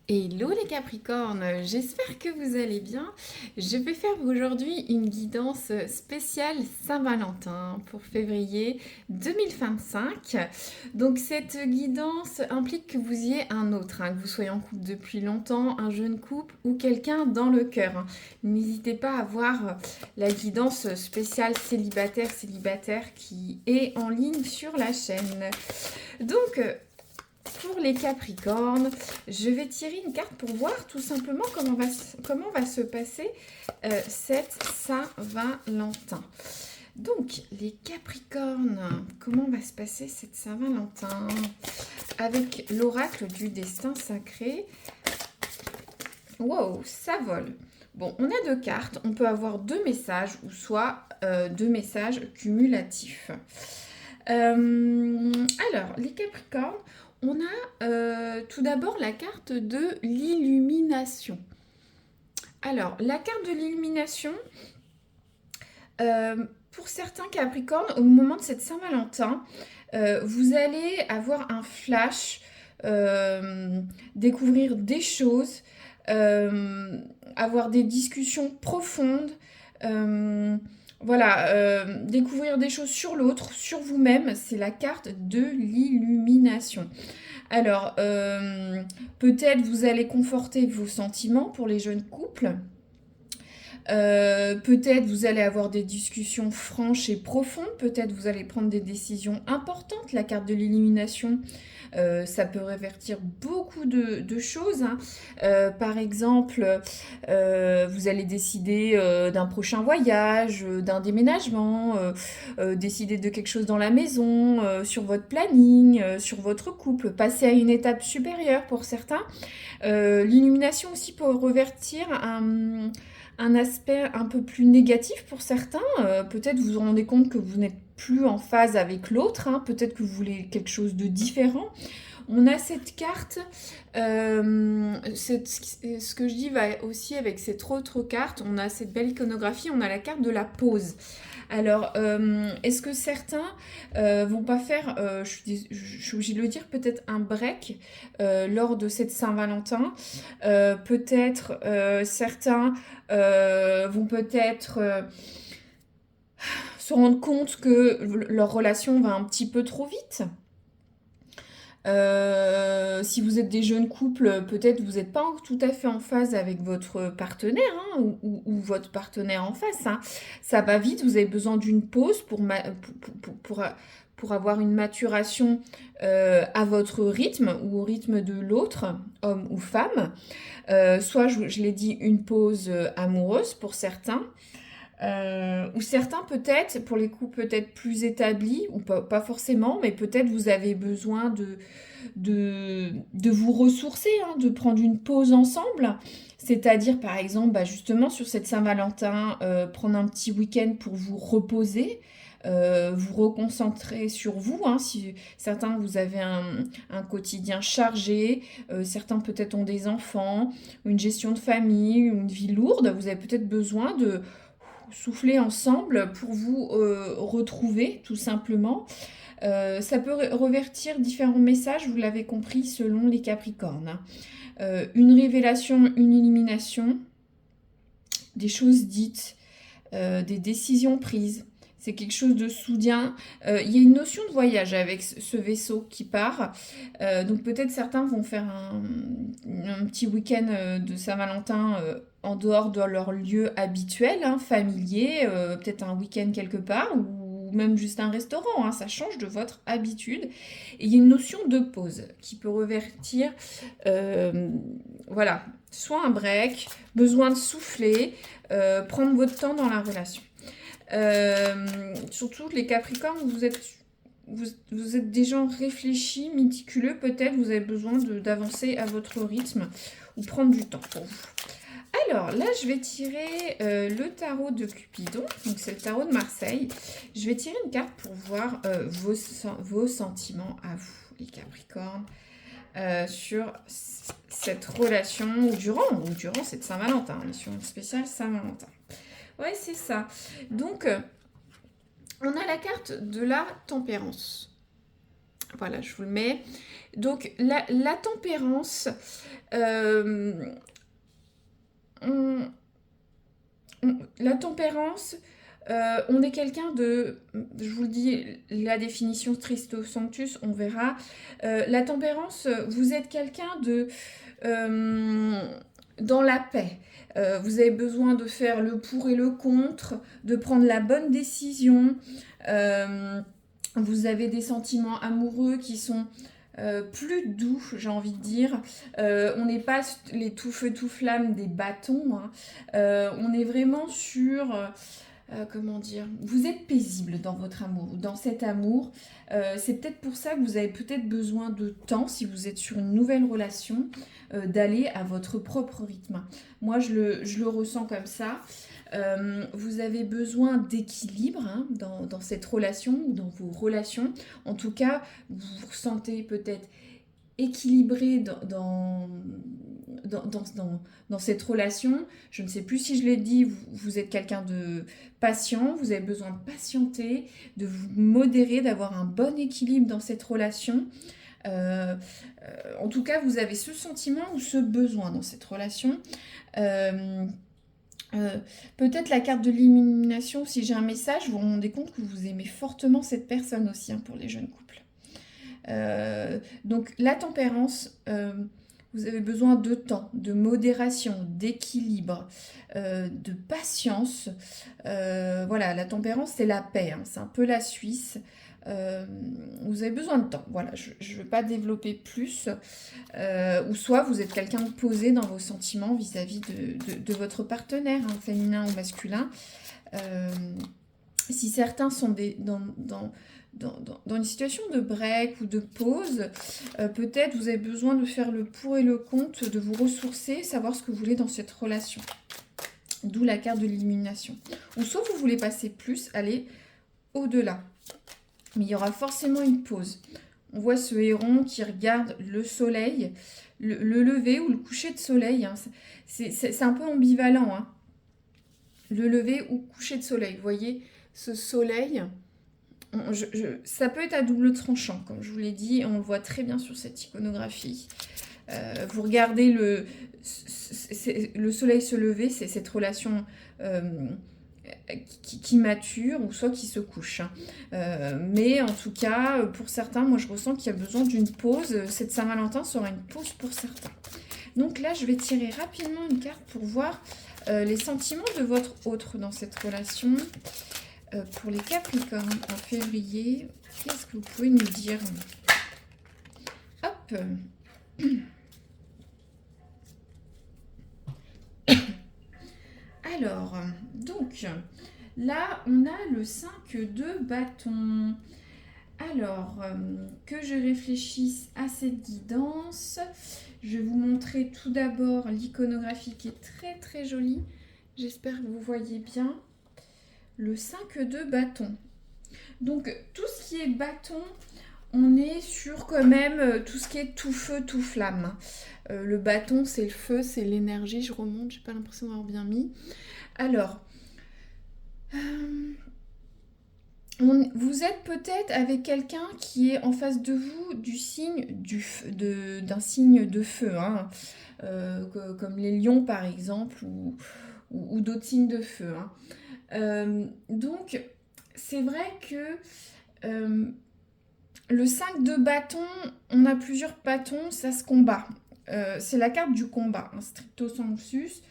Hello les Capricornes, j'espère que vous allez bien. Je vais faire aujourd'hui une guidance spéciale Saint-Valentin pour février 2025. Donc cette guidance implique que vous ayez un autre, que vous soyez en couple depuis longtemps, un jeune couple ou quelqu'un dans le cœur. N'hésitez pas à voir la guidance spéciale célibataire qui est en ligne sur la chaîne. Donc pour les Capricornes, je vais tirer une carte pour voir tout simplement comment va se passer cette Saint-Valentin. Donc, les Capricornes, comment va se passer cette Saint-Valentin? Avec l'oracle du destin sacré. Wow, ça vole. Bon, on a deux cartes. On peut avoir deux messages ou soit deux messages cumulatifs. Alors, les Capricornes, on a tout d'abord la carte de l'illumination. Alors, la carte de l'illumination, pour certains Capricornes, au moment de cette Saint-Valentin, vous allez avoir un flash, découvrir des choses, avoir des discussions profondes. Voilà, découvrir des choses sur l'autre, sur vous-même, c'est la carte de l'illumination. Alors, peut-être vous allez conforter vos sentiments pour les jeunes couples. Peut-être vous allez avoir des discussions franches et profondes. Peut-être vous allez prendre des décisions importantes. La carte de l'illumination, ça peut révertir beaucoup de choses. Par exemple, vous allez décider d'un prochain voyage, d'un déménagement, décider de quelque chose dans la maison, sur votre planning, sur votre couple, passer à une étape supérieure pour certains. L'illumination aussi peut revertir un aspect un peu plus négatif pour certains. Peut-être vous vous rendez compte que vous n'êtes plus en phase avec l'autre, peut-être que vous voulez quelque chose de différent. On a cette carte, ce que je dis va aussi avec cette autre carte, on a cette belle iconographie, on a la carte de la pause. Alors, est-ce que certains vont pas faire, je suis obligée de le dire, peut-être un break lors de cette Saint-Valentin? Peut-être certains vont peut-être se rendre compte que leur relation va un petit peu trop vite. Si vous êtes des jeunes couples, peut-être vous n'êtes pas tout à fait en phase avec votre partenaire ou votre partenaire en face. Ça va vite, vous avez besoin d'une pause pour avoir une maturation à votre rythme ou au rythme de l'autre, homme ou femme. Soit, je l'ai dit, une pause amoureuse pour certains. Ou certains peut-être, pour les couples peut-être plus établis, ou pas forcément, mais peut-être vous avez besoin de vous ressourcer, de prendre une pause ensemble. C'est-à-dire par exemple, justement sur cette Saint-Valentin, prendre un petit week-end pour vous reposer, vous reconcentrer sur vous. Si certains, vous avez un quotidien chargé, certains peut-être ont des enfants, une gestion de famille, une vie lourde, vous avez peut-être besoin de souffler ensemble pour vous retrouver tout simplement. Ça peut revertir différents messages, vous l'avez compris, selon les Capricornes. Une révélation, une illumination, des choses dites, des décisions prises. C'est quelque chose de soudain. Il y a une notion de voyage avec ce vaisseau qui part. Donc peut-être certains vont faire un petit week-end de Saint-Valentin en dehors de leur lieu habituel, familier, peut-être un week-end quelque part ou même juste un restaurant. Ça change de votre habitude. Et il y a une notion de pause qui peut revertir, voilà, soit un break, besoin de souffler, prendre votre temps dans la relation. Surtout les Capricornes, vous êtes des gens réfléchis, méticuleux, peut-être vous avez besoin d'avancer à votre rythme ou prendre du temps pour vous. Alors là, je vais tirer le tarot de Cupidon, donc c'est le tarot de Marseille. Je vais tirer une carte pour voir vos sentiments à vous, les Capricornes, sur cette relation ou durant cette Saint-Valentin, mission spéciale Saint-Valentin. Ouais, c'est ça. Donc, on a la carte de la tempérance. Voilà, je vous le mets. Donc, la tempérance, euh, on- la tempérance, on est quelqu'un de, je vous le dis, la définition Tristos Sanctus, on verra. La tempérance, vous êtes quelqu'un de euh, dans la paix. Vous avez besoin de faire le pour et le contre, de prendre la bonne décision. Euh, Vous avez des sentiments amoureux qui sont plus doux, j'ai envie de dire. On n'est pas les tout feu tout flamme des bâtons, hein. On est vraiment sur comment dire, vous êtes paisible dans votre amour, dans cet amour. C'est peut-être pour ça que vous avez peut-être besoin de temps, si vous êtes sur une nouvelle relation, d'aller à votre propre rythme. Moi, je le ressens comme ça. Vous avez besoin d'équilibre, hein, dans cette relation ou dans vos relations. En tout cas, vous vous ressentez peut-être équilibré dans cette relation. Je ne sais plus si je l'ai dit, vous êtes quelqu'un de patient, vous avez besoin de patienter, de vous modérer, d'avoir un bon équilibre dans cette relation. Euh, En tout cas, vous avez ce sentiment ou ce besoin dans cette relation. Euh, euh, Peut-être la carte de l'élimination, si j'ai un message, vous vous rendez compte que vous aimez fortement cette personne aussi, hein, pour les jeunes couples. Donc la tempérance, vous avez besoin de temps, de modération, d'équilibre, de patience. Voilà, la tempérance, c'est la paix, hein, c'est un peu la Suisse. Euh, vous avez besoin de temps. Voilà, je ne veux pas développer plus. Ou soit vous êtes quelqu'un de posé dans vos sentiments vis-à-vis de votre partenaire, hein, féminin ou masculin. Euh, Si certains sont dans une situation de break ou de pause, peut-être vous avez besoin de faire le pour et le contre, de vous ressourcer, savoir ce que vous voulez dans cette relation. D'où la carte de l'élimination. Ou soit vous voulez passer plus, aller au-delà. Mais il y aura forcément une pause. On voit ce héron qui regarde le soleil, le lever ou le coucher de soleil, hein. C'est un peu ambivalent, hein. Le lever ou coucher de soleil. Vous voyez, ce soleil, ça peut être à double tranchant, comme je vous l'ai dit, on le voit très bien sur cette iconographie. Vous regardez le soleil se lever, c'est cette relation qui mature ou soit qui se couche, hein. Mais en tout cas, pour certains, moi je ressens qu'il y a besoin d'une pause. Cette Saint-Valentin sera une pause pour certains. Donc là, je vais tirer rapidement une carte pour voir les sentiments de votre autre dans cette relation. Pour les Capricornes en février, qu'est-ce que vous pouvez nous dire? Hop. Alors, donc, là, on a le 5 de bâton. Alors, que je réfléchisse à cette guidance, je vais vous montrer tout d'abord l'iconographie qui est très très jolie. J'espère que vous voyez bien. Le 5 de bâton. Donc, tout ce qui est bâton, on est sur quand même tout ce qui est tout feu, tout flamme. Le bâton, c'est le feu, c'est l'énergie. Je remonte, j'ai pas l'impression d'avoir bien mis. Alors, vous êtes peut-être avec quelqu'un qui est en face de vous d'un signe de feu, hein. Comme les lions par exemple, ou d'autres signes de feu, hein. Donc, c'est vrai que le 5 de bâton, on a plusieurs bâtons, ça se combat. C'est la carte du combat, hein, stricto sensus.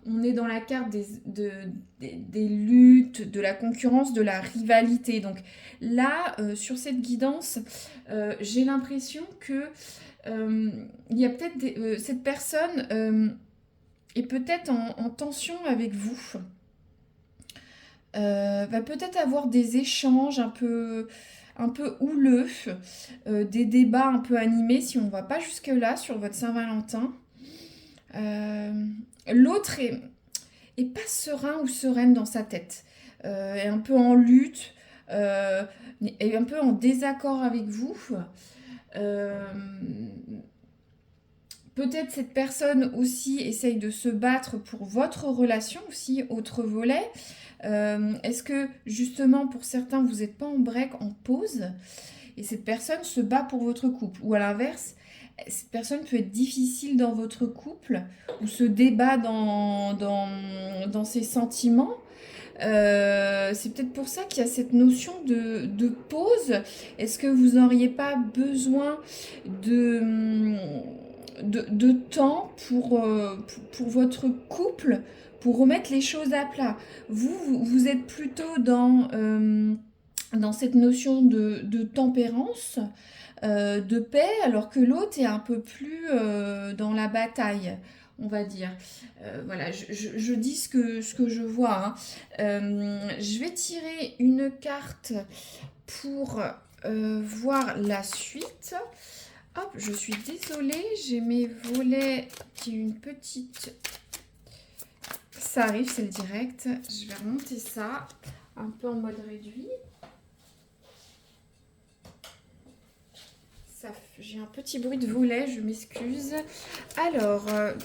On est dans la carte des luttes, de la concurrence, de la rivalité. Donc là, sur cette guidance, j'ai l'impression que il y a peut-être cette personne est peut-être en tension avec vous. Va peut-être avoir des échanges un peu houleux, des débats un peu animés si on ne va pas jusque-là sur votre Saint-Valentin. L'autre est pas serein ou sereine dans sa tête, est un peu en lutte, est un peu en désaccord avec vous. Euh, Peut-être cette personne aussi essaye de se battre pour votre relation aussi, autre volet. Est-ce que justement pour certains vous n'êtes pas en break, en pause? et cette personne se bat pour votre couple. Ou à l'inverse, cette personne peut être difficile dans votre couple ou se débat dans ses sentiments. C'est peut-être pour ça qu'il y a cette notion de pause. Est-ce que vous n'auriez pas besoin de, de temps pour votre couple, pour remettre les choses à plat? Vous êtes plutôt dans cette notion de tempérance, de paix, alors que l'autre est un peu plus dans la bataille, on va dire. Voilà, je dis ce que je vois, hein. Je vais tirer une carte pour voir la suite. Hop, je suis désolée, j'ai mes volets qui ont une petite... Ça arrive, c'est le direct. Je vais remonter ça un peu en mode réduit. J'ai un petit bruit de volet, je m'excuse. Alors, là,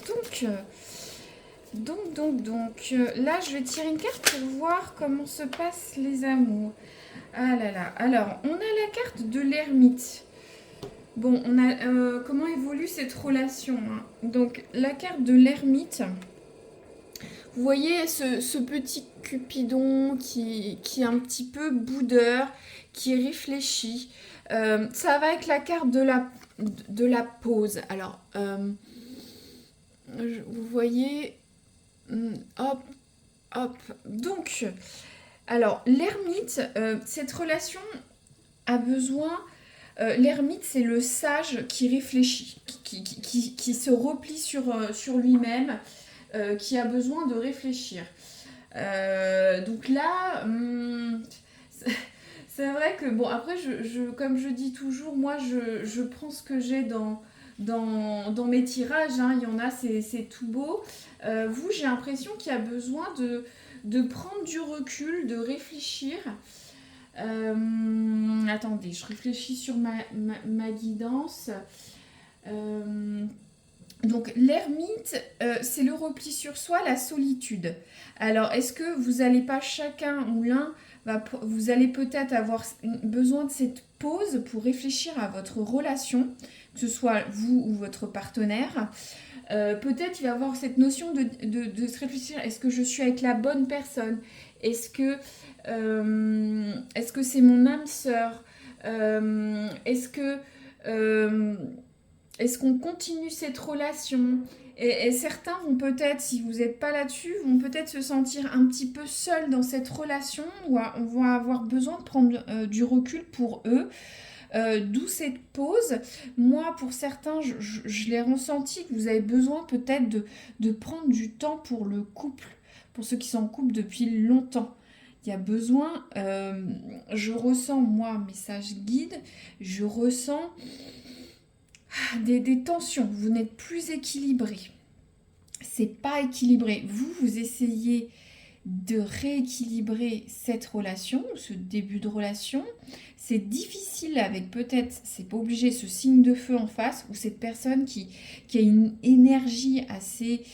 je vais tirer une carte pour voir comment se passent les amours. Ah là là, alors, on a la carte de l'ermite. Bon, on a comment évolue cette relation, hein. Donc, la carte de l'ermite, vous voyez ce petit Cupidon qui est un petit peu boudeur, qui réfléchit. Ça va avec la carte de la pause. Alors, vous voyez, hop, hop. Donc, alors, l'ermite, cette relation a besoin... l'ermite, c'est le sage qui réfléchit, qui se replie sur lui-même, qui a besoin de réfléchir. Donc là, c'est vrai que, bon, après, comme je dis toujours, moi, je prends ce que j'ai dans mes tirages, hein. Il y en a, c'est tout beau. Vous, j'ai l'impression qu'il y a besoin de prendre du recul, de réfléchir. Attendez, je réfléchis sur ma guidance. Donc l'ermite, c'est le repli sur soi, la solitude. Alors, est-ce que vous n'allez pas chacun ou l'un, vous allez peut-être avoir besoin de cette pause pour réfléchir à votre relation, que ce soit vous ou votre partenaire. Peut-être il va y avoir cette notion de se réfléchir, est-ce que je suis avec la bonne personne? Est-ce que c'est mon âme sœur? Est-ce qu'on continue cette relation? Et certains vont peut-être, si vous n'êtes pas là-dessus, vont peut-être se sentir un petit peu seuls dans cette relation, ou vont avoir besoin de prendre du recul pour eux. D'où cette pause. Moi, pour certains, je l'ai ressenti que vous avez besoin peut-être de prendre du temps pour le couple, pour ceux qui sont en couple depuis longtemps. Il y a besoin, je ressens, moi, message guide, je ressens des tensions, vous n'êtes plus équilibré. C'est pas équilibré. Vous essayez de rééquilibrer cette relation, ce début de relation. C'est difficile avec peut-être, c'est pas obligé, ce signe de feu en face ou cette personne qui a une énergie assez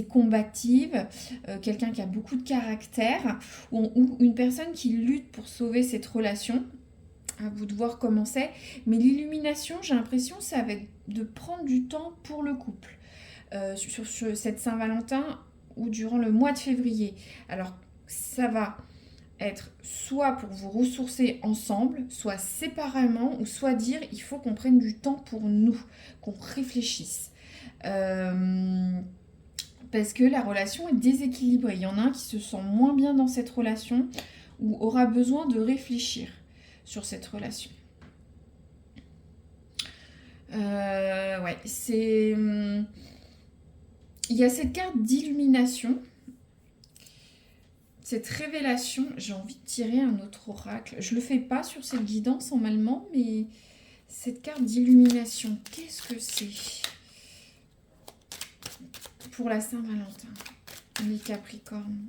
combative, quelqu'un qui a beaucoup de caractère ou une personne qui lutte pour sauver cette relation. À vous de voir comment c'est. Mais l'illumination, j'ai l'impression, c'est avec de prendre du temps pour le couple. Sur cette Saint-Valentin ou durant le mois de février. Alors, ça va être soit pour vous ressourcer ensemble, soit séparément, ou soit dire il faut qu'on prenne du temps pour nous, qu'on réfléchisse. Parce que la relation est déséquilibrée. Il y en a un qui se sent moins bien dans cette relation ou aura besoin de réfléchir sur cette relation. Ouais, c'est... Il y a cette carte d'illumination, cette révélation. J'ai envie de tirer un autre oracle. Je le fais pas sur cette guidance normalement, mais cette carte d'illumination, qu'est-ce que c'est pour la Saint-Valentin, les Capricornes?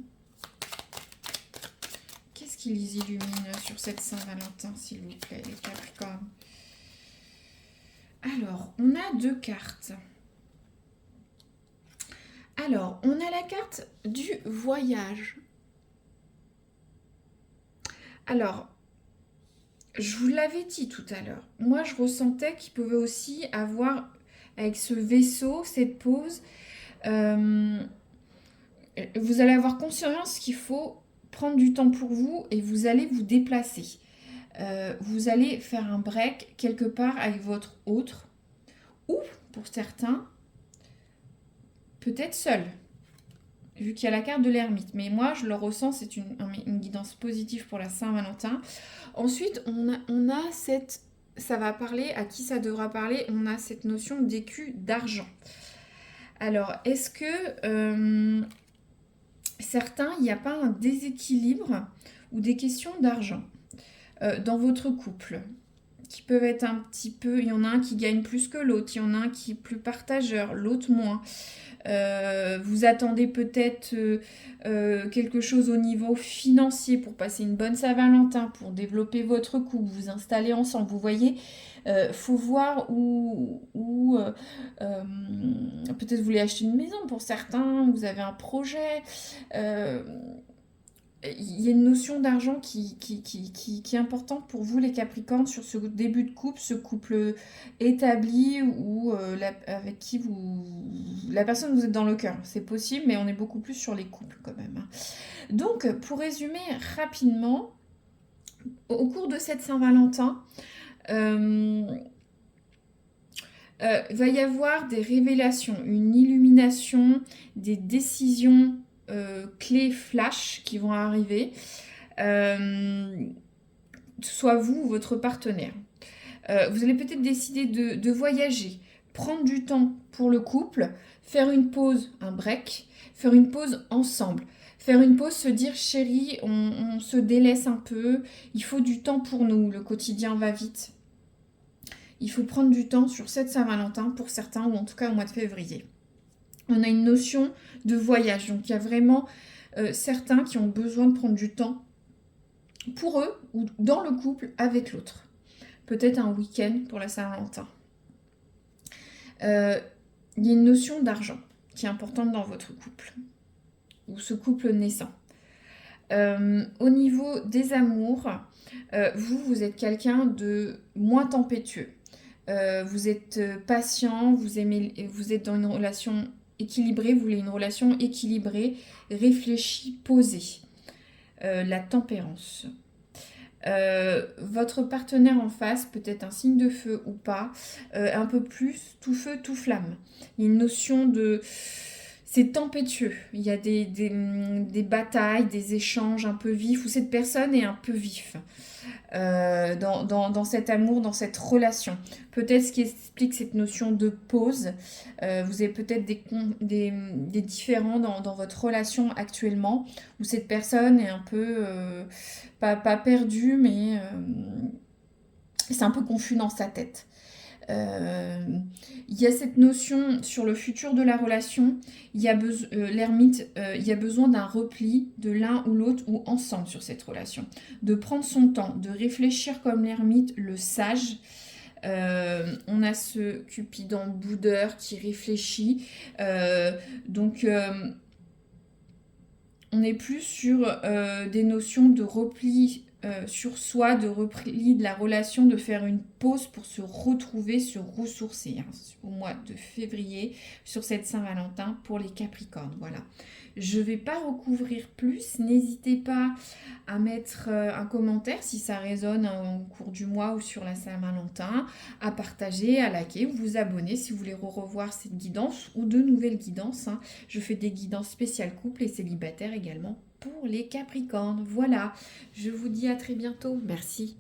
Qu'est-ce qui les illumine sur cette Saint-Valentin, s'il vous plaît, les Capricornes? Alors, on a deux cartes. Alors, on a la carte du voyage. Alors, Je vous l'avais dit tout à l'heure. Moi, je ressentais qu'il pouvait aussi avoir, avec ce vaisseau, cette pause, euh, vous allez avoir conscience qu'il faut prendre du temps pour vous et vous allez vous déplacer. Vous allez faire un break quelque part avec votre autre ou, pour certains, peut-être seul, vu qu'il y a la carte de l'ermite. Mais moi, je le ressens, c'est une guidance positive pour la Saint-Valentin. Ensuite, on a cette... Ça va parler, à qui ça devra parler, on a cette notion d'écu d'argent. Alors, est-ce que certains, il n'y a pas un déséquilibre ou des questions d'argent dans votre couple qui peuvent être un petit peu... Il y en a un qui gagne plus que l'autre, il y en a un qui est plus partageur, l'autre moins. Vous attendez peut-être quelque chose au niveau financier pour passer une bonne Saint-Valentin, pour développer votre couple, vous installer ensemble. Vous voyez, faut voir où peut-être vous voulez acheter une maison pour certains, vous avez un projet. Il y a une notion d'argent qui est importante pour vous, les Capricornes, sur ce début de couple, ce couple établi ou avec qui la personne vous êtes dans le cœur. C'est possible, mais on est beaucoup plus sur les couples quand même. Donc, pour résumer rapidement, au cours de cette Saint-Valentin, va y avoir des révélations, une illumination, des décisions clés flash qui vont arriver, soit vous ou votre partenaire. Vous allez peut-être décider de voyager, prendre du temps pour le couple, faire une pause, un break, faire une pause ensemble. Faire une pause, se dire chérie, on se délaisse un peu, il faut du temps pour nous, le quotidien va vite. Il faut prendre du temps sur cette Saint-Valentin pour certains, ou en tout cas au mois de février. On a une notion de voyage, donc il y a vraiment certains qui ont besoin de prendre du temps pour eux ou dans le couple avec l'autre. Peut-être un week-end pour la Saint-Valentin. Il y a une notion d'argent qui est importante dans votre couple, ou ce couple naissant. Au niveau des amours, vous êtes quelqu'un de moins tempétueux. Vous êtes patient, vous êtes dans une relation équilibrée, vous voulez une relation équilibrée, réfléchie, posée. La tempérance. Votre partenaire en face, peut-être un signe de feu ou pas, un peu plus tout feu, tout flamme. Il y a une notion de... C'est tempétueux, il y a des batailles, des échanges un peu vifs, où cette personne est un peu vif dans cet amour, dans cette relation. Peut-être ce qui explique cette notion de pause. Vous avez peut-être des différends dans votre relation actuellement, où cette personne est un peu, pas perdue, mais c'est un peu confus dans sa tête. Il y a cette notion sur le futur de la relation, l'ermite, il y a besoin d'un repli de l'un ou l'autre ou ensemble sur cette relation, de prendre son temps, de réfléchir comme l'ermite, le sage. On a ce Cupidon boudeur qui réfléchit, donc on est plus sur des notions de repli sur soi, de repli de la relation, de faire une pause pour se retrouver, se ressourcer au mois de février sur cette Saint-Valentin pour les Capricornes. Voilà. Je ne vais pas recouvrir plus. N'hésitez pas à mettre un commentaire si ça résonne au cours du mois ou sur la Saint-Valentin, à partager, à liker ou vous abonner si vous voulez revoir cette guidance ou de nouvelles guidances. Je fais des guidances spéciales couple et célibataires également pour les Capricornes. Voilà, je vous dis à très bientôt. Merci.